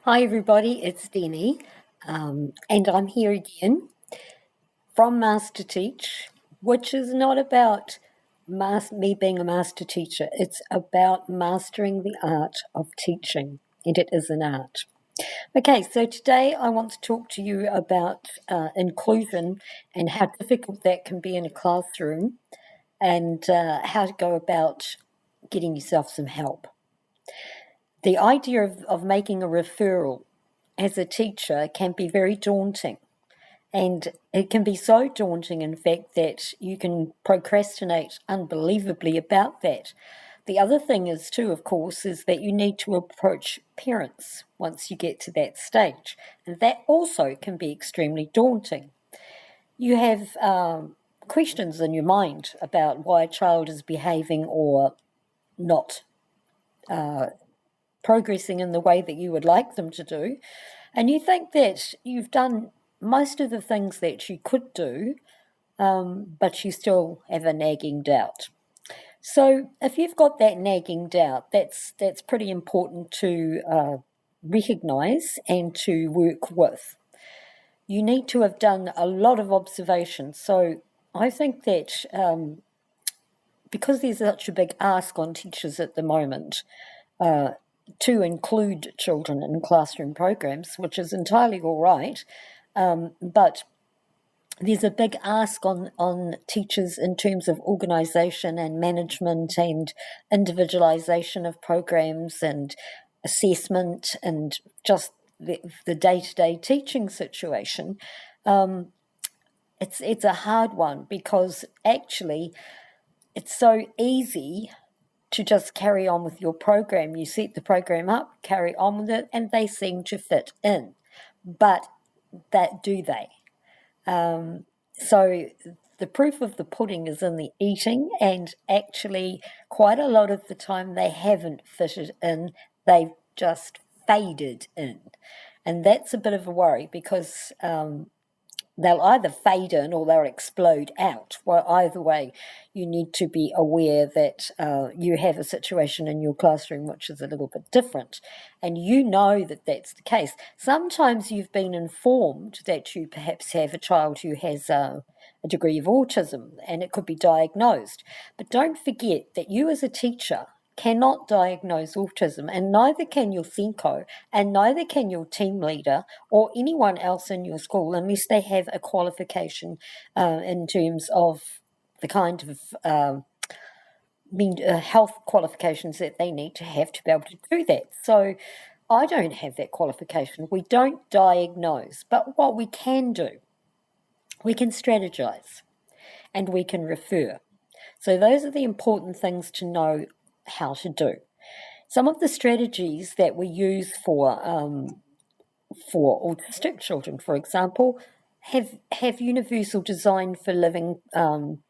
Hi, everybody, it's Denny, and I'm here again from Masterteach, which is not about me being a master teacher. It's about mastering the art of teaching, and it is an art. Okay, so today I want to talk to you about inclusion and how difficult that can be in a classroom, and how to go about getting yourself some help. The idea of making a referral as a teacher can be very daunting. And it can be so daunting, in fact, that you can procrastinate unbelievably about that. The other thing is, too, of course, is that you need to approach parents once you get to that stage. And that also can be extremely daunting. You have questions in your mind about why a child is behaving or not progressing in the way that you would like them to do. And you think that you've done most of the things that you could do, but you still have a nagging doubt. So if you've got that nagging doubt, that's pretty important to recognise and to work with. You need to have done a lot of observation. So I think that because there's such a big ask on teachers at the moment, to include children in classroom programs, which is entirely all right, but there's a big ask on teachers in terms of organisation and management and individualisation of programs and assessment and just the day-to-day teaching situation. It's a hard one because actually it's so easy to just carry on with your program. You set the program up, carry on with it, and they seem to fit in. But that do they? So the proof of the pudding is in the eating, and actually quite a lot of the time they haven't fitted in, they've just faded in. And that's a bit of a worry because they'll either fade in or they'll explode out. Well, either way, you need to be aware that you have a situation in your classroom which is a little bit different, and you know that that's the case. Sometimes you've been informed that you perhaps have a child who has a degree of autism, and it could be diagnosed. But don't forget that you as a teacher cannot diagnose autism, and neither can your Senko, and neither can your team leader or anyone else in your school unless they have a qualification in terms of the kind of health qualifications that they need to be able to do that. So I don't have that qualification. We don't diagnose, but what we can do, we can strategize and we can refer. So those are the important things to know how to do. Some of the strategies that we use for autistic children, for example, have universal design for learning. They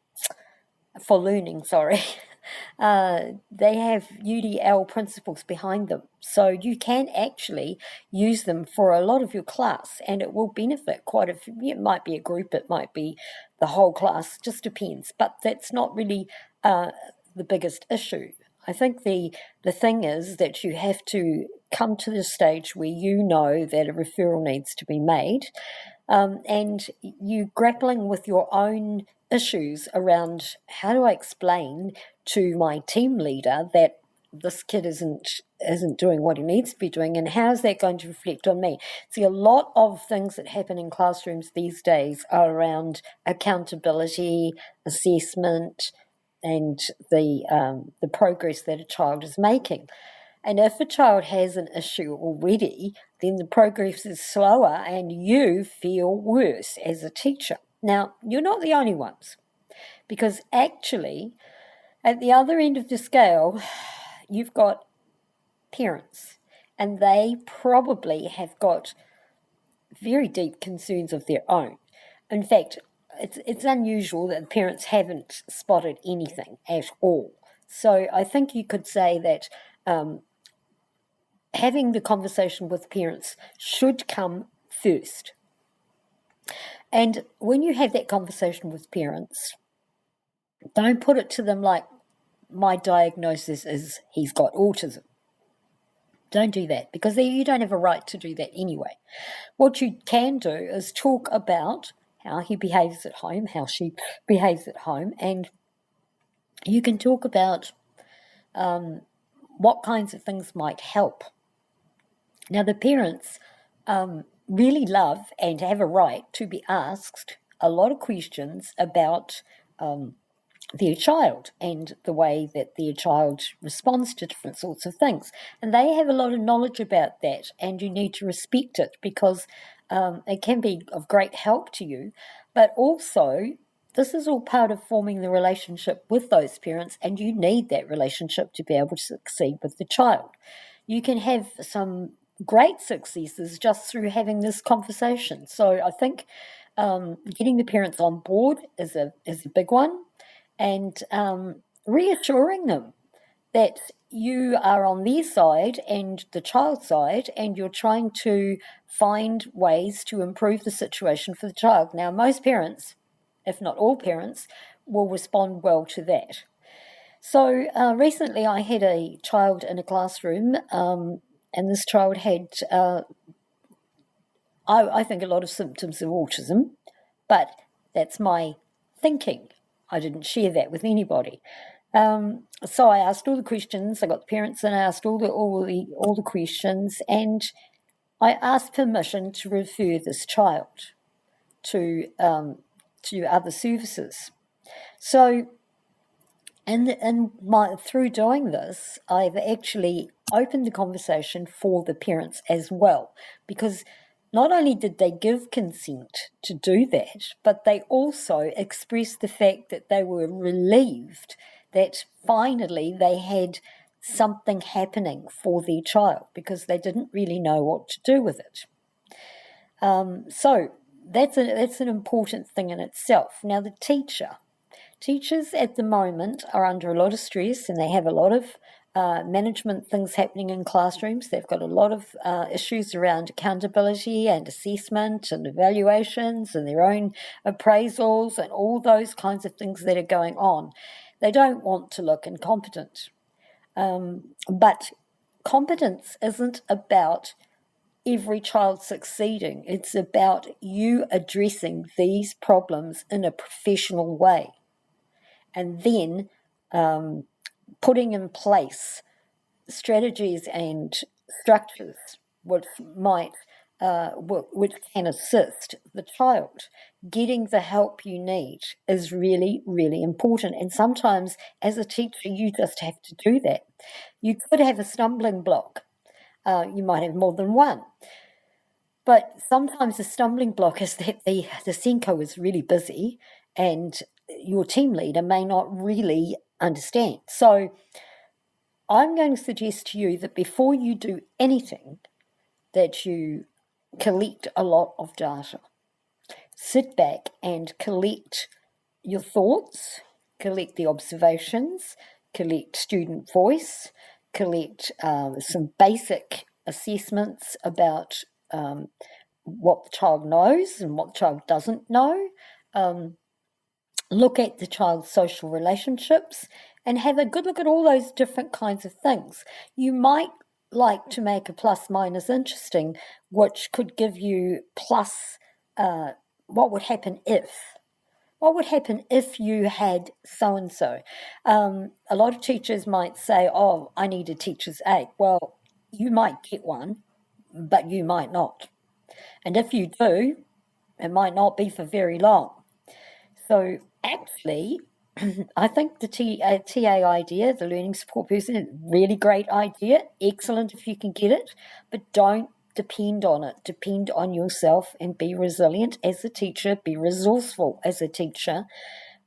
have UDL principles behind them, so you can actually use them for a lot of your class, and it will benefit quite a few. It might be a group, it might be the whole class, just depends. But that's not really the biggest issue. I think the thing is that you have to come to the stage where you know that a referral needs to be made, and you grappling with your own issues around how do I explain to my team leader that this kid isn't doing what he needs to be doing, and how is that going to reflect on me? See, a lot of things that happen in classrooms these days are around accountability, assessment, and the progress that a child is making. And if a child has an issue already, then the progress is slower and you feel worse as a teacher. Now, you're not the only ones, because actually, at the other end of the scale, you've got parents, and they probably have got very deep concerns of their own. In fact, it's unusual that parents haven't spotted anything at all. So I think you could say that having the conversation with parents should come first. And when you have that conversation with parents, don't put it to them like, my diagnosis is he's got autism. Don't do that, because you don't have a right to do that anyway. What you can do is talk about how he behaves at home, how she behaves at home, and you can talk about what kinds of things might help. Now, the parents really love and have a right to be asked a lot of questions about their child and the way that their child responds to different sorts of things. And they have a lot of knowledge about that, and you need to respect it, because it can be of great help to you. But also, this is all part of forming the relationship with those parents, and you need that relationship to be able to succeed with the child. You can have some great successes just through having this conversation. So I think getting the parents on board is a big one, and reassuring them that you are on their side and the child's side, and you're trying to find ways to improve the situation for the child. Now, most parents, if not all parents, will respond well to that. So recently I had a child in a classroom, and this child had, I think, a lot of symptoms of autism, but that's my thinking. I didn't share that with anybody. So I asked all the questions. I got the parents in. I asked all the questions, and I asked permission to refer this child to other services. So, through doing this, I've actually opened the conversation for the parents as well, because not only did they give consent to do that, but they also expressed the fact that they were relieved that finally they had something happening for their child, because they didn't really know what to do with it. So that's an important thing in itself. Now, the teachers at the moment are under a lot of stress, and they have a lot of management things happening in classrooms. They've got a lot of issues around accountability and assessment and evaluations and their own appraisals and all those kinds of things that are going on. They don't want to look incompetent. But competence isn't about every child succeeding. It's about you addressing these problems in a professional way, and then putting in place strategies and structures which can assist the child. Getting the help you need is really, really important. And sometimes as a teacher, you just have to do that. You could have a stumbling block. You might have more than one. But sometimes the stumbling block is that the Senko is really busy, and your team leader may not really understand. So I'm going to suggest to you that before you do anything, that you collect a lot of data. Sit back and collect your thoughts, collect the observations, collect student voice, collect some basic assessments about what the child knows and what the child doesn't know. Look at the child's social relationships and have a good look at all those different kinds of things. You might like to make a plus minus interesting, which could give you plus what would happen if. What would happen if you had so-and-so? A lot of teachers might say, oh, I need a teacher's aide. Well, you might get one, but you might not. And if you do, it might not be for very long. So actually, I think the TA idea, the learning support person, is a really great idea. Excellent if you can get it, but don't depend on it. Depend on yourself and be resilient as a teacher, be resourceful as a teacher,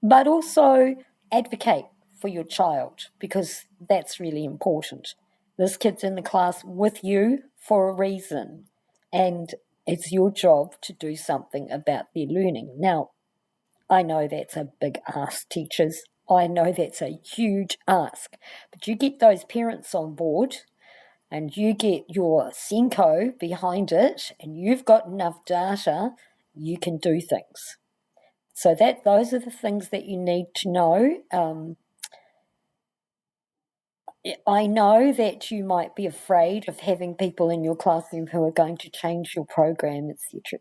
but also advocate for your child, because that's really important. This kid's in the class with you for a reason, and it's your job to do something about their learning. Now, I know that's a big ask, teachers. I know that's a huge ask. But you get those parents on board, and you get your Senko behind it, and you've got enough data, you can do things. So those are the things that you need to know. I know that you might be afraid of having people in your classroom who are going to change your program, etc.,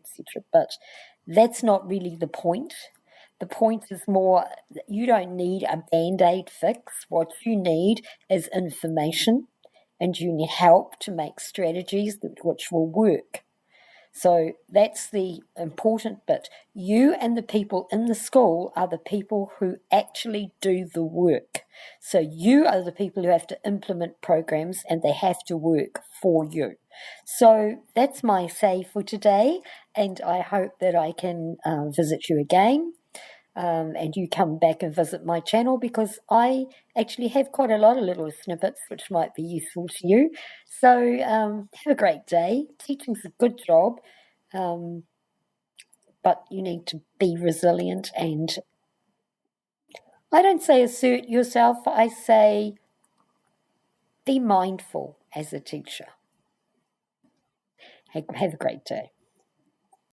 but that's not really the point. The point is more that you don't need a band-aid fix. What you need is information, and you need help to make strategies which will work. So that's the important bit. You and the people in the school are the people who actually do the work. So you are the people who have to implement programs, and they have to work for you. So that's my say for today, and I hope that I can visit you again. And you come back and visit my channel, because I actually have quite a lot of little snippets which might be useful to you. So have a great day. Teaching's a good job, but you need to be resilient, and I don't say assert yourself, I say be mindful as a teacher. Have a great day.